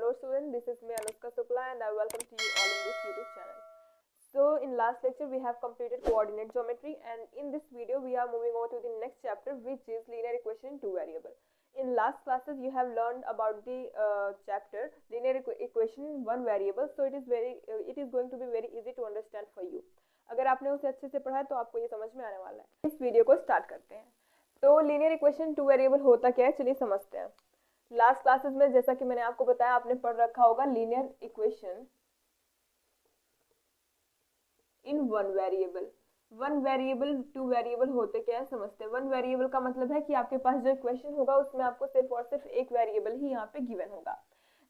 Hello students, this is me Anushka Shukla and I welcome to you all in this YouTube channel. So in last lecture we have completed coordinate geometry and in this video we are moving on to the next chapter which is linear equation in two variable. In last classes you have learned about the chapter linear equation in one variable, so it is going to be very easy to understand for you. अगर आपने उसे अच्छे से पढ़ा है तो आपको ये समझ में आने वाला है। इस वीडियो को स्टार्ट करते हैं। तो लीनियर इक्वेशन टू वेरिएबल होता क्या है, चलिए समझते हैं। लास्ट क्लासेस में जैसा कि मैंने आपको बताया, आपने पढ़ रखा होगा linear equation in one variable. One variable two variable होते क्या है समझते हैं। वन वेरिएबल का मतलब है कि आपके पास जो इक्वेशन होगा उसमें आपको सिर्फ और सिर्फ एक वेरिएबल ही यहाँ पे गिवन होगा।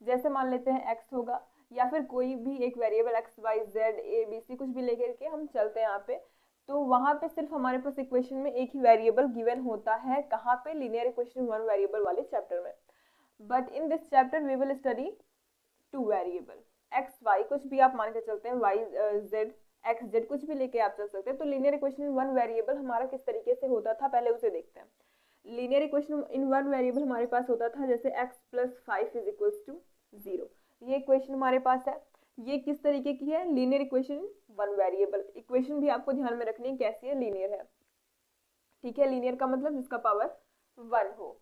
जैसे मान लेते हैं एक्स होगा या फिर कोई भी एक variable X Y Z A B C कुछ भी लेकर के हम चलते हैं यहाँ पे, तो वहां पे सिर्फ हमारे पास इक्वेशन में एक ही वेरिएबल गिवन होता है। कहाँ पे? लीनियर इक्वेशन वन वेरिएबल वाले चैप्टर में। But in this chapter we will study two variable, X Y कुछ भी आप मान के चलते हैं, वाई जेड एक्स जेड कुछ भी लेके आप चल सकते हैं। तो linear equation in one variable हमारा किस तरीके से होता था पहले उसे देखते हैं। Linear equation in one variable हमारे पास होता था जैसे X plus 5 is equals to 0। ये इक्वेशन हमारे पास है। ये किस तरीके की है? Linear equation one variable. Equation भी आपको ध्यान में रखनी है कैसी है, लीनियर है। ठीक है, लीनियर का मतलब जिसका पावर 1 हो,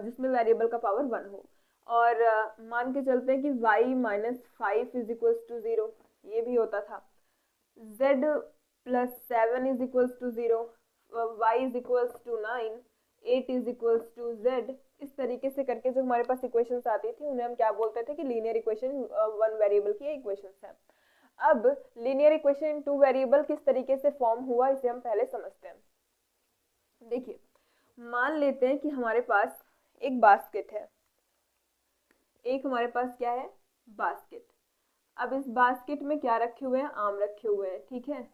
जिसमें वेरिएबल का पावर 1 हो। और मान के चलते हैं कि y minus 5 is equals to 0, ये भी होता था। z plus 7 is equals to 0, y is equals to 9, 8 is equals to z। इस तरीके से करके जो हमारे पास इक्वेशंस आती थी उन्हें हम क्या बोलते थे कि लीनियर इक्वेशन वन वेरिएबल की इक्वेशंस हैं। अब linear equation in two variable किस तरीके से फॉर्म हुआ इसे हम पहले समझते हैं। देखिए, मान लेते हैं कि हमारे पास एक बास्केट है। एक हमारे पास क्या है? बास्केट। अब इस बास्केट में क्या रखे हुए हैं? आम रखे हुए हैं। ठीक है,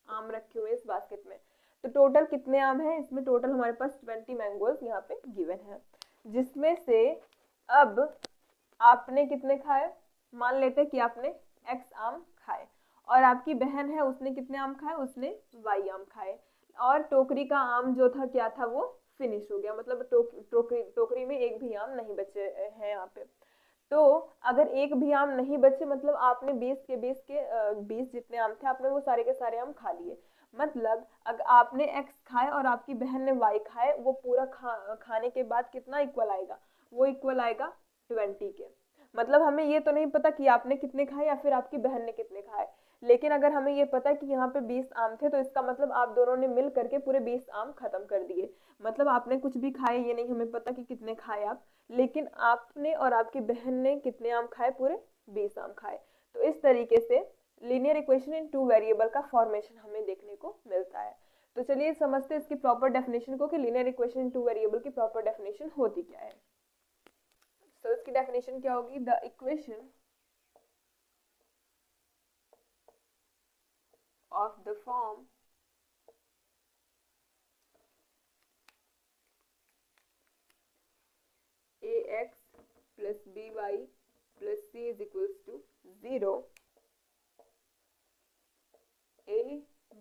आम रखे हुए हैं इस बास्केट में। तो टोटल कितने आम हैं इसमें? टोटल हमारे पास 20 मैंगोज यहाँ पे गिवन है, जिसमें से अब आपने कितने खाए? मान लेते हैं कि आपने x आम खाए और आपकी बहन है उसने कितने आम खाए? उसने y आम खाए। और टोकरी का आम जो था क्या था? वो फिनिश हो गया, मतलब टोकरी में एक भी आम नहीं बचे हैं यहाँ पे। तो अगर एक भी आम नहीं बचे मतलब आपने 20 जितने आम थे आपने वो सारे के सारे आम खा लिए। मतलब अगर आपने x खाए और आपकी बहन ने y खाए, वो पूरा खाने के बाद कितना इक्वल आएगा? वो इक्वल आएगा 20 के। मतलब हमें ये तो नहीं पता कि आपने कितने खाए या फिर आपकी बहन ने कितने खाए, लेकिन अगर हमें ये पता है कि यहाँ पे 20 आम थे तो इसका मतलब आप दोनों ने मिल करके पूरे 20 आम खत्म कर दिए। मतलब आपने कुछ भी खाए, ये नहीं हमें पता कि कितने खाए आप, लेकिन आपने और आपकी बहन ने कितने आम खाए? पूरे 20 आम खाए। तो इस तरीके से linear equation in two variable का फॉर्मेशन हमें देखने को मिलता है। तो चलिए समझते हैं इसकी प्रॉपर डेफिनेशन को कि linear equation in two variable की प्रॉपर डेफिनेशन होती क्या है। तो इसकी डेफिनेशन क्या होगी? The equation of the form ax plus by plus c is equals to 0, a,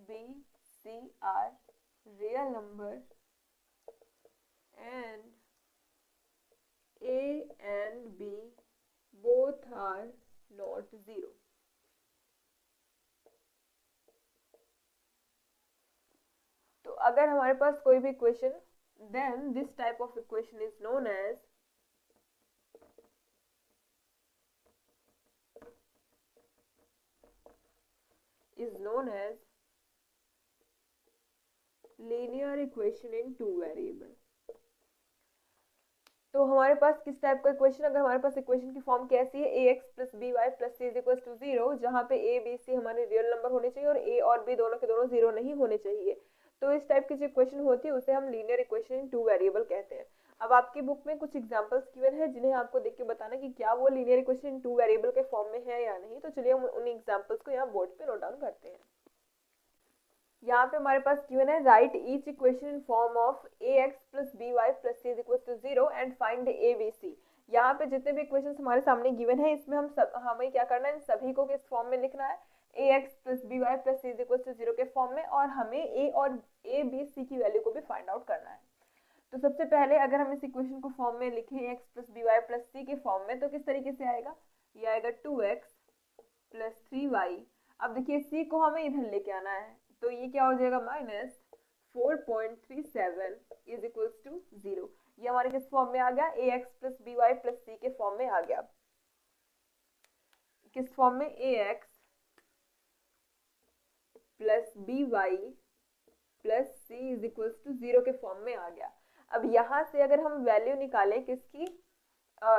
b, c are real number and a and b both are not 0. तो अगर हमारे पास कोई भी equation, then this type of equation is known as linear equation in two variable. तो हमारे पास किस type का इक्वेशन? अगर हमारे पास इक्वेशन की फॉर्म कैसी है? ax plus B Y plus C is equal to 0, जहाँ पे a b c हमारे रियल नंबर होने चाहिए और a और b दोनों के दोनों 0 नहीं होने चाहिए। तो इस टाइप की जो इक्वेशन होती है उसे हम linear equation in two variable कहते हैं। अब आपकी बुक में कुछ एग्जांपल्स गिवन है जिन्हें आपको देख के बताना कि क्या वो linear equation in two variable के फॉर्म में है या नहीं। तो चलिए हम उन एग्जांपल्स को यहाँ बोर्ड पे नोट डाउन करते हैं। यहाँ पे हमारे पास गिवन है write each equation in form of ax plus B Y plus C is equal to 0 and find a b c। यहाँ पे जितने भी इक्वेशंस हमारे सामने गिवन है इसमें हमें क्या करना है? इन सभी को किस फॉर्म में लिखना है? ax plus B Y plus C is equal to 0 के फॉर्म में, और हमें a और a b c की वैल्यू को भी फाइंड आउट करना है। तो सबसे पहले अगर हम इस इक्वेशन को फॉर्म में लिखें x plus B Y plus C के फॉर्म में, तो किस तरीके से आएगा, ये आएगा 2x प्लस 3y। अब देखिए c को हमें इधर लेके आना है, तो ये क्या हो जाएगा, माइनस 4.37 इज इक्वल्स टू 0। ये हमारे किस फॉर्म में आ गया, ax plus B Y plus C के फॉर्म में आ गया। किस फॉर्म में, ax plus B Y plus C is equals to 0 के फॉर्म में आ गया। अब यहाँ से अगर हम वैल्यू निकालें किसकी,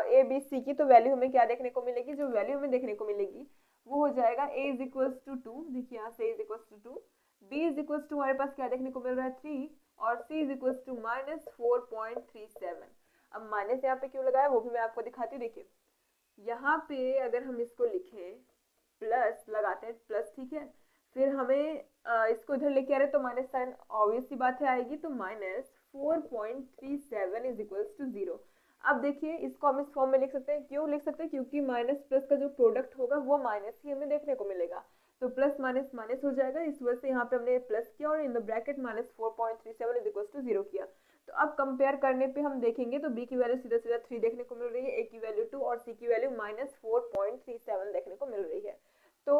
ए बी सी की, तो वैल्यू हमें क्या देखने को मिलेगी, जो वैल्यू हमें देखने को मिलेगी वो हो जाएगा a इज इक्वल्स टू 2, देखिए यहाँ से a is equals to 2, b is equals to हमारे पास क्या देखने को मिल रहा है 3, और c is equals to minus 4.37। अब माइनस यहाँ पे क्यों लगाया वो भी मैं आपको दिखाती हूँ। देखिए यहाँ पे अगर हम इसको लिखें, प्लस लगाते हैं प्लस, ठीक है, फिर हमें इसको इधर लेके आ रहे तो माइनस साइन ऑब्वियस सी बात है आएगी, तो माइनस 4.37 इज इक्वल्स टू 0। अब देखिए इसको हम इस फॉर्म में लिख सकते हैं, क्यों लिख सकते हैं, क्योंकि माइनस प्लस का जो प्रोडक्ट होगा वो माइनस ही हमें देखने को मिलेगा, तो प्लस माइनस माइनस हो जाएगा, इस वजह से यहाँ पे हमने प्लस किया और in the bracket minus 4.37 is equals to 0 किया। तो अब कंपेयर करने पे हम देखेंगे तो b की वैल्यू सीधा सीधा 3 देखने को मिल रही है, a की वैल्यू 2 और c की वैल्यू माइनस 4.37 देखने को मिल रही है। तो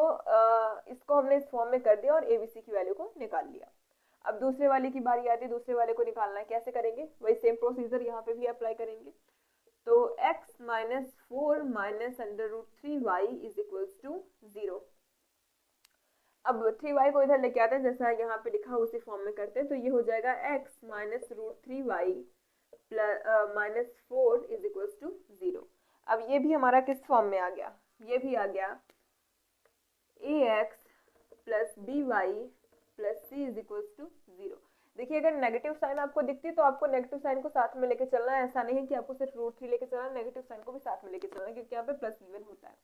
इसको हमने इस फॉर्म में कर दिया और abc की वैल्यू को निकाल लिया। अब दूसरे वाले की बारी आती है, दूसरे वाले को निकालना है, कैसे करेंगे, वही सेम प्रोसीजर यहाँ पे भी अप्लाई करेंगे। तो x minus 4 minus under root 3y is equals to 0। अब 3y को इधर लेके आते हैं, जैसा यहाँ पे लिखा उसी फॉर्म में करते हैं, तो ये हो जाएगा x minus root 3y minus 4 is equals to 0। अब ये भी हमारा किस फॉर्म में आ गया, ये भी आ गया ax plus B Y plus C is equals to 0। देखिए अगर नेगेटिव साइन आपको दिखती है तो आपको नेगेटिव साइन को साथ में लेके चलना है, ऐसा नहीं है कि आपको सिर्फ रूट 3 लेके चलना है, नेगेटिव साइन को भी साथ में लेके चलना है, क्योंकि यहाँ पे प्लस गिवन होता है।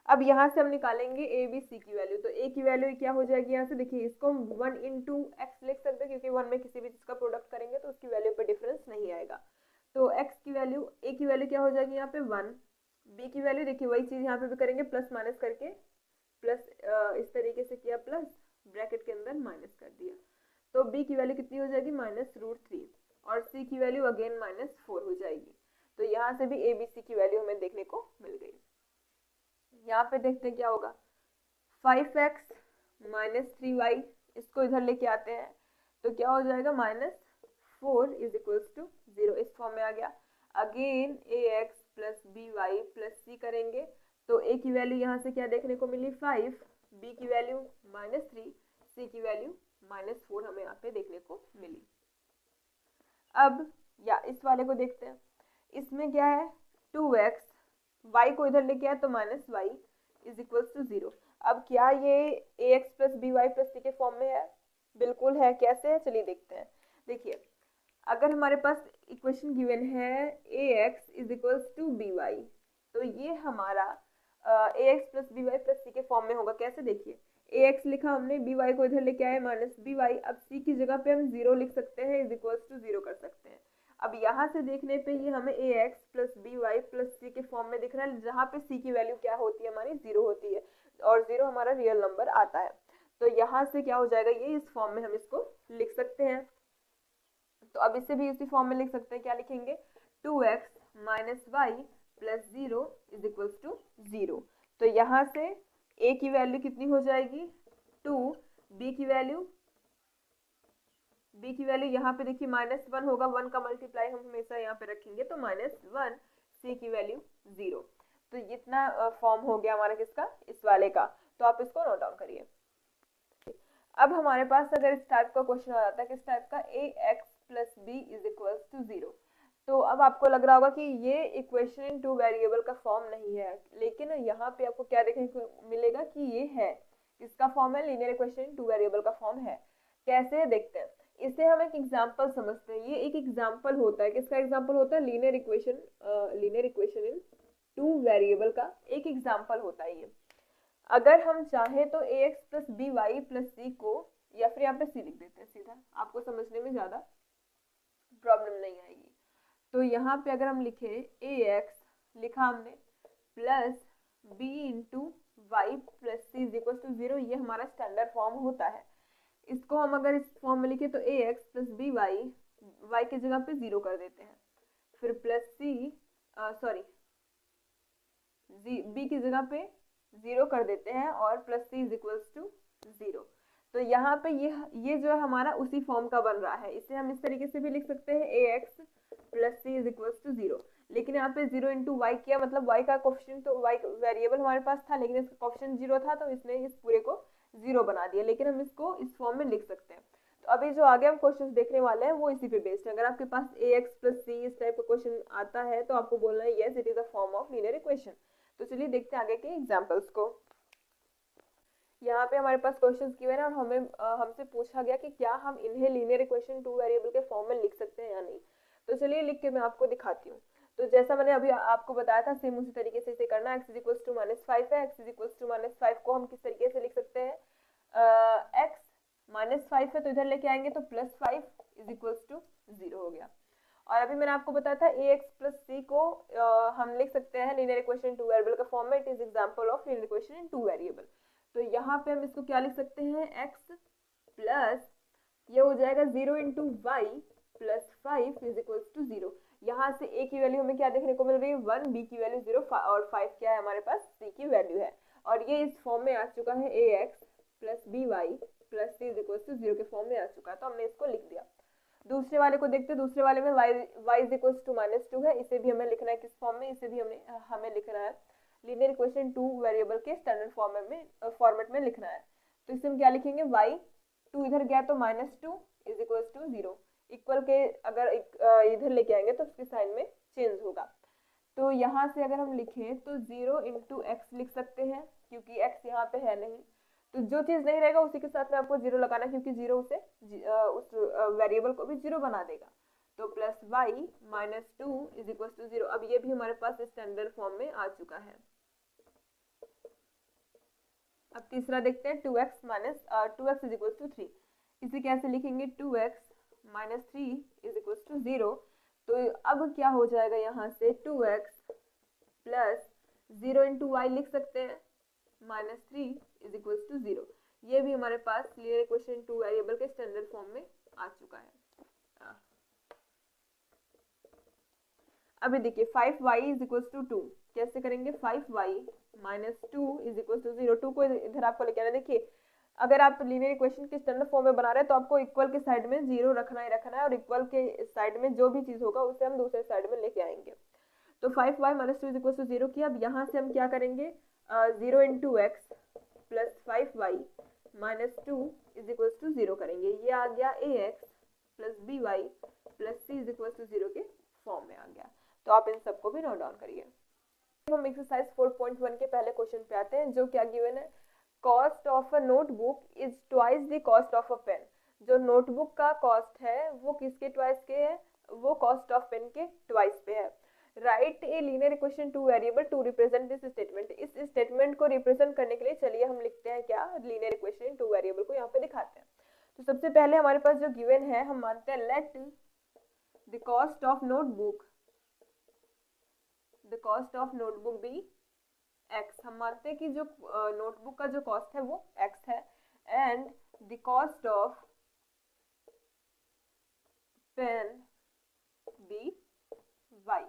अब यहाँ से हम निकालेंगे ए बी सी की वैल्यू, तो ए की वैल्यू क्या हो जाएगी, यहाँ से देखिए इसको हम 1 इंटू एक्स लिख सकते हैं, क्योंकि 1 में किसी भी चीज का प्रोडक्ट करेंगे तो उसकी वैल्यू पे डिफरेंस नहीं आएगा। तो एक्स की वैल्यू, ए की वैल्यू क्या हो जाएगी यहाँ पे 1, बी की वैल्यू देखिए वही चीज यहाँ पे भी करेंगे, प्लस माइनस करके, प्लस इस तरीके से किया, प्लस ब्रैकेट के अंदर माइनस कर दिया, तो b की वैल्यू कितनी हो जाएगी, माइनस रूट 3, और c की वैल्यू अगेन माइनस 4 हो जाएगी। तो यहाँ से भी a b c की वैल्यू हमें देखने को मिल गई। यहाँ पे देखते हैं क्या होगा, 5x माइनस 3y, इसको इधर लेके आते हैं तो क्या हो जाएगा, माइनस 4 इज इक्वल्स टू 0, इस फॉर्म में आ गया। Again ax plus B Y plus C करेंगे, तो a की वैल्यू यहाँ से क्या देखने को मिली 5, b की वैल्यू माइनस 3, c की वैल्यू माइनस 4 हमें यहाँ पे देखने को मिली। अब या इस वाले को देखते हैं, इसमें क्या है 2x, y को इधर लेके आए तो minus y is equals to 0। अब क्या ये ax plus B Y plus C के फॉर्म में है, बिल्कुल है, कैसे है चलिए देखते हैं। देखिए अगर हमारे पास इक्वेशन गिवन है ax is equals to B Y, तो ये हमारा ax plus B Y plus C के फॉर्म में होगा, कैसे, देखिए ax लिखा हमने, by को इधर लेके आए माइनस by, अब c की जगह पे हम 0 लिख सकते हैं, इज इक्वल्स टू 0 कर सकते हैं। अब यहाँ से देखने पे ये हमें ax plus by plus c के फॉर्म में दिख रहा है, जहाँ पे c की वैल्यू क्या होती है, हमारी 0 होती है, और 0 हमारा रियल नंबर आता है। तो यहाँ से क्या हो जाएगा, ये इस फॉर्म में हम इसको लिख सकते हैं। तो अब इसे भी उसी फॉर्म में लिख सकते हैं, क्या लिखेंगे, 2x minus y plus 0 is equals to 0। तो यहाँ से a की वैल्यू कितनी हो जाएगी 2, b की वैल्यू यहाँ पे देखिए माइनस 1 होगा, 1 का मल्टीप्लाई हम हमेशा यहाँ पे रखेंगे, तो माइनस 1, c की वैल्यू 0। तो इतना फॉर्म हो गया हमारा किसका, इस वाले का, तो आप इसको नोट डाउन करिए। अब हमारे पास अगर इस टाइप का क्वेश्चन आ जाता है, किस टाइप का, ax plus b is equals to 0, तो अब आपको लग रहा होगा कि ये इक्वेशन इन 2 वेरिएबल का फॉर्म नहीं है, लेकिन यहाँ पे आपको क्या देखने को मिलेगा कि ये है, इसका फॉर्म है, लीनियर इक्वेशन इन 2 वेरिएबल का फॉर्म है। कैसे देखते हैं, इसे हम एक एग्जांपल समझते हैं, ये एक एग्जांपल होता है, किसका एग्जांपल होता है, लीनियर इक्वेशन इन 2 वेरिएबल का एक एग्जांपल होता है ये। अगर हम चाहें तो ax plus B Y plus C को, या फिर यहाँ पे c लिख देते हैं सीधा, आपको समझने में ज्यादा प्रॉब्लम नहीं आएगी। तो यहाँ पे अगर हम लिखे ax लिखा हमने plus b into y plus C is equal to 0, ये हमारा स्टैंडर्ड फॉर्म होता है। इसको हम अगर इस फॉर्म में लिखे तो ax plus B y y की जगह पे 0 कर देते हैं, फिर प्लस सी b की जगह पे 0 कर देते हैं और plus C is equals to 0। तो यहाँ पे ये जो है हमारा उसी फॉर्म का बन रहा है। इसे हम इस तरीके से भी लिख सकते हैं ax plus C is equals to 0, लेकिन यहाँ पे 0 इंटू वाई किया, मतलब y का कोफिशिएंट, तो y वेरिएबल हमारे पास था लेकिन इसका कोफिशिएंट 0 था, तो इसने इस पूरे को 0 बना दिया, लेकिन हम इसको इस फॉर्म में लिख सकते हैं। तो अभी जो आगे हम क्वेश्चन देखने वाले हैं वो इसी पे बेस्ड है। अगर आपके पास ax प्लस सी इस टाइप का क्वेश्चन आता है तो आपको बोलना है yes it is a form of linear equation. तो चलिए देखते हैं आगे के एग्जाम्पल्स को। यहाँ पे हमारे पास क्वेश्चंस गिवन है और हमसे पूछा गया कि क्या हम इन्हें लीनियर इक्वेशन टू वेरिएबल के फॉर्म में लिख सकते हैं या नहीं। तो चलिए लिख के मैं आपको दिखाती हूँ। तो जैसा मैंने अभी आपको बताया था सेम उसी तरीके से इसे करना है। x इज इक्वल्स टू -5 है, x इज इक्वल्स टू -5 को हम किस तरीके से लिख सकते हैं, x -5 है तो इधर लेके आएंगे तो +5 इज इक्वल्स टू 0 हो गया। और अभी मैंने आपको बताया था ax प्लस सी को हम लिख सकते हैं लीनियर इक्वेशन टू वेरिएबल का फॉर्म में। It is example of linear equation in two variable. तो यहाँ पे हम इसको क्या लिख सकते हैं, x प्लस ये हो जाएगा 0 into y plus 5 is equals to 0। यहाँ से a की वैल्यू हमें क्या देखने को मिल रही है 1, b की वैल्यू 0 और 5 क्या है हमारे पास c की वैल्यू है। और ये इस फॉर्म में आ चुका है ax plus B Y plus c is equals to 0 के फॉर्म में आ चुका है, तो हमने इसको लिख दिया। दूसरे वाले को देखते हैं। दूसरे वाले में y इज इक्वल्स टू -2 है, इसे भी हमें लिखना है किस फॉर्म में, इसे भी हमें लिखना है लीनियर इक्वेशन टू वेरिएबल के स्टैंडर्ड फॉर्मेट में लिखना है। तो इसे हम क्या लिखेंगे, y 2 इधर गया तो -2 इज इक्वल्स टू 0, इक्वल के अगर इधर लेके आएंगे तो उसके साइन में चेंज होगा। तो यहाँ से अगर हम लिखें तो 0 इंटू एक्स लिख सकते हैं, क्योंकि x यहाँ पे है नहीं, तो जो चीज नहीं रहेगा उसी के साथ में आपको 0 लगाना, क्योंकि 0 उसे उस वेरिएबल को भी 0 बना देगा। तो plus y -2 is equal to 0। अब ये भी हमारे पास स्टैंडर्ड फॉर्म में आ चुका है। अब तीसरा देखते हैं 2x इज इक्वल टू 3। इसे कैसे लिखेंगे, 2x - 3 इज इक्वल टू 0। तो अब क्या हो जाएगा, यहाँ से 2x प्लस 0 इंटू वाई लिख सकते हैं -3 इज इक्वल टू 0। ये भी हमारे पास लीनियर इक्वेशन टू वेरिएबल के स्टैंडर्ड फॉर्म में आ चुका है। अभी देखिए 5y इज इक्वल टू 2 कैसे करेंगे, 5y -2 इज इक्वल टू 0। 2 को इधर आपको लेके आना। देखिए अगर आप लीनियर इक्वेशन के स्टैंडर्ड फॉर्म में बना रहे हैं तो आपको इक्वल के साइड में 0 रखना है और इक्वल के साइड में जो भी चीज होगा उसे हम दूसरे साइड में लेके आएंगे। तो 5y -2 इज इक्वल टू 0 किया। अब यहाँ से हम क्या करेंगे, 0 into x plus 5y -2 is equal to 0 करेंगे। ये आ गया ax plus B Y plus C is equal to 0 के फॉर्म में आ गया। तो आप इन सबको भी नोट डाउन करिए। हम एक्सरसाइज 4.1 के पहले क्वेश्चन पे आते हैं, जो क्या गिवन है, cost of a notebook is twice the cost of a pen. जो नोटबुक का कॉस्ट है वो किसके ट्वाइस के है, वो कॉस्ट ऑफ पेन के ट्वाइस पे है। Write a linear equation two variable to represent this statement. इस स्टेटमेंट को रिप्रेजेंट करने के लिए चलिए हम लिखते हैं क्या, लीनियर इक्वेशन टू वेरिएबल को यहाँ पे दिखाते हैं। तो सबसे पहले हमारे पास जो गिवन है हम मानते हैं let the cost of notebook be x। हम मानते हैं कि जो नोटबुक का जो कॉस्ट है वो x है, and the cost of pen be y।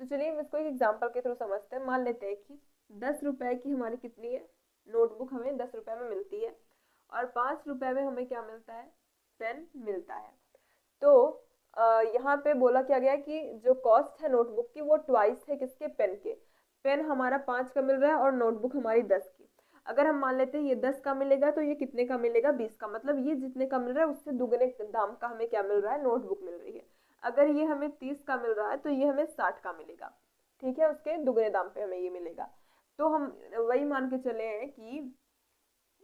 तो चलिए हम इसको एक एग्जांपल के थ्रू समझते हैं। मान लेते हैं कि 10 रुपए की हमारी कितनी है नोटबुक, हमें 10 रुपए में मिलती है और 5 रुपए में हमें क्या मिलता है, पेन मिलता है। तो यहाँ पे बोला क्या गया कि जो कॉस्ट है नोटबुक की वो ट्वाइस है किसके, पेन के। पेन हमारा 5 का मिल रहा है और नोटबुक हमारी 10 की। अगर हम मान लेते हैं ये 10 का मिलेगा तो ये कितने का मिलेगा, 20 का। मतलब ये जितने का मिल रहा है उससे दुगने दाम का हमें क्या मिल रहा है, नोटबुक मिल रही है। अगर ये हमें 30 का मिल रहा है तो ये हमें 60 का मिलेगा, ठीक है, उसके दुगने दाम पे हमें ये मिलेगा। तो हम वही मान के चले हैं कि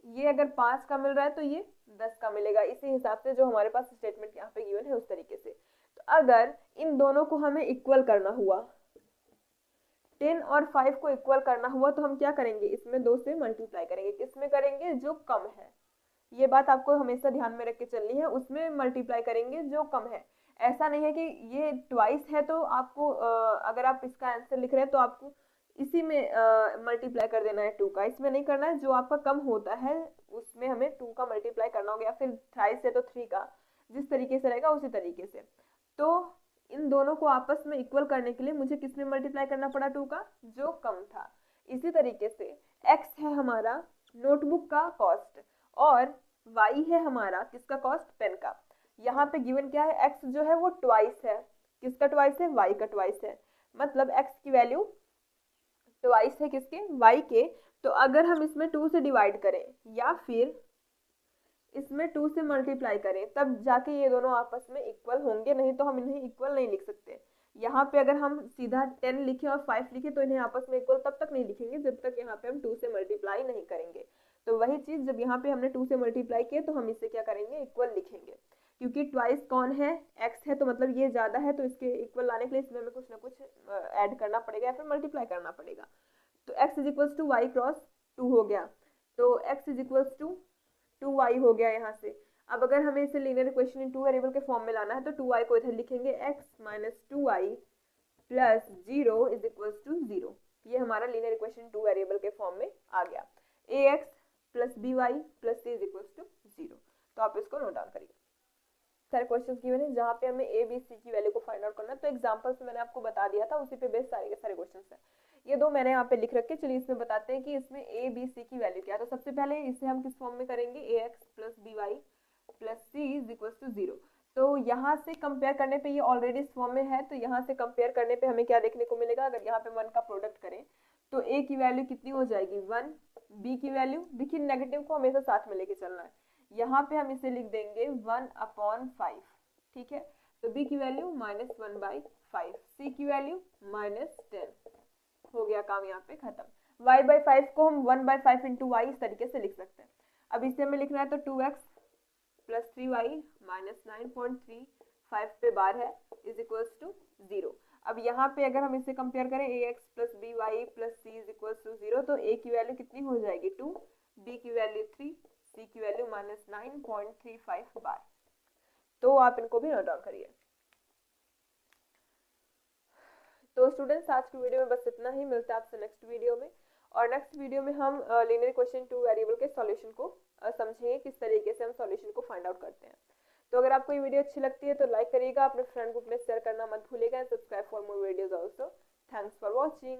ये अगर 5 का मिल रहा है तो ये 10 का मिलेगा। इसी हिसाब से जो हमारे पास स्टेटमेंट यहाँ पे गिवन है उस तरीके से। तो अगर इन दोनों को हमें इक्वल करना हुआ, 10 और 5 को इक्वल करना हुआ, तो हम क्या करेंगे, इसमें 2 से मल्टीप्लाई करेंगे। किसमें करेंगे, जो कम है। ये बात आपको हमेशा ध्यान में रख के चलनी है, उसमें मल्टीप्लाई करेंगे जो कम है। ऐसा नहीं है कि ये ट्वाइस है तो आपको अगर आप इसका आंसर लिख रहे हैं तो आपको इसी में मल्टीप्लाई कर देना है 2 का, इसमें नहीं करना है। जो आपका कम होता है उसमें हमें 2 का मल्टीप्लाई करना होगा, या फिर थ्राइस है तो 3 का। जिस तरीके से रहेगा उसी तरीके से। तो इन दोनों को आपस में इक्वल करने के लिए मुझे किस में मल्टीप्लाई करना पड़ा 2 का, जो कम था। इसी तरीके से x है हमारा नोटबुक का कॉस्ट और y है हमारा किसका कॉस्ट, पेन का। यहाँ पे गिवन क्या है, x जो है वो ट्वाइस है, किसका ट्वाइस है, y का ट्वाइस है, मतलब x की वैल्यू ट्वाइस है किसके, y के। तो अगर हम इसमें 2 से डिवाइड करें या फिर इसमें 2 से मल्टीप्लाई करें तब जाके ये दोनों आपस में इक्वल होंगे, नहीं तो हम इन्हें इक्वल नहीं लिख सकते। यहाँ पे अगर हम सीधा 10 लिखे और 5 लिखे तो इन्हें आपस में इक्वल तब तक नहीं लिखेंगे जब तक यहाँ पे हम 2 से मल्टीप्लाई नहीं करेंगे। तो वही चीज जब यहाँ पे हमने 2 से मल्टीप्लाई किया तो हम इसे क्या करेंगे, इक्वल लिखेंगे, क्योंकि ट्वाइस कौन है, x है, तो मतलब ये ज्यादा है, तो इसके इक्वल लाने के लिए इसमें हमें कुछ ना कुछ ऐड करना पड़ेगा या फिर मल्टीप्लाई करना पड़ेगा। तो x is equals to y cross 2 हो गया, तो x is equals to 2y हो गया यहाँ से। अब अगर हमें इसे लीनियर इक्वेशन इन 2 वेरिएबल के फॉर्म में लाना है तो 2y को इधर लिखेंगे x minus 2y plus 0 is equals to 0। ये हमारा लीनियर इक्वेशन 2 वेरिएबल के फॉर्म में आ गया। ax plus by plus c is equals to 0। तो आप इसको नोट डाउन करिए। सारे क्वेश्चंस गिवन है जहाँ पे हमें a b c की वैल्यू को फाइंड आउट करना है। तो एग्जांपल्स मैंने आपको बता दिया था, उसी पे बेस सारे के सारे क्वेश्चंस हैं। ये 2 मैंने यहाँ पे लिख रखे, चलिए इसमें बताते हैं कि इसमें a b c की वैल्यू क्या है। तो सबसे पहले इसे हम किस फॉर्म में करेंगे, ax plus by plus c is equals to 0। तो यहाँ से कंपेयर करने पे ये ऑलरेडी इस फॉर्म में है, तो यहाँ से कंपेयर करने पे हमें क्या देखने को मिलेगा, अगर यहाँ पे 1 का प्रोडक्ट करें तो a की वैल्यू कितनी हो जाएगी 1, b की वैल्यू, देखिए नेगेटिव को हमेशा साथ में लेके चलना है, यहाँ पे हम इसे लिख देंगे 1/5, ठीक है। तो b की वैल्यू -1/5, c की वैल्यू -10, हो गया काम यहाँ पे खत्म। y/5 को हम 1/5 इंटू वाई इस तरीके से लिख सकते हैं। अब इसे हमें लिखना है तो 2x प्लस 3y माइनस 9.35 पे बार है इज इक्वल्स टू 0। अब यहाँ पे अगर हम इसे कंपेयर करें ax plus by plus c is equals to 0, तो a की वैल्यू कितनी हो जाएगी 2, b की वैल्यू 3, c की वैल्यू माइनस 9.35 बार। तो आप इनको भी नोट डाउन करिए। तो स्टूडेंट्स आज की वीडियो में बस इतना ही, मिलते हैं आपसे नेक्स्ट वीडियो में। और नेक्स्ट वीडियो में हम लीनियर इक्वेशन 2 वेरिएबल के सॉल्यूशन को समझेंगे, किस तरीके से हम सॉल्यूशन को फाइंड आउट करते हैं। तो अगर आपको ये वीडियो अच्छी लगती है तो लाइक करिएगा, अपने फ्रेंड ग्रुप में शेयर करना मत भूलिएगा, subscribe for more videos also. Thanks for watching.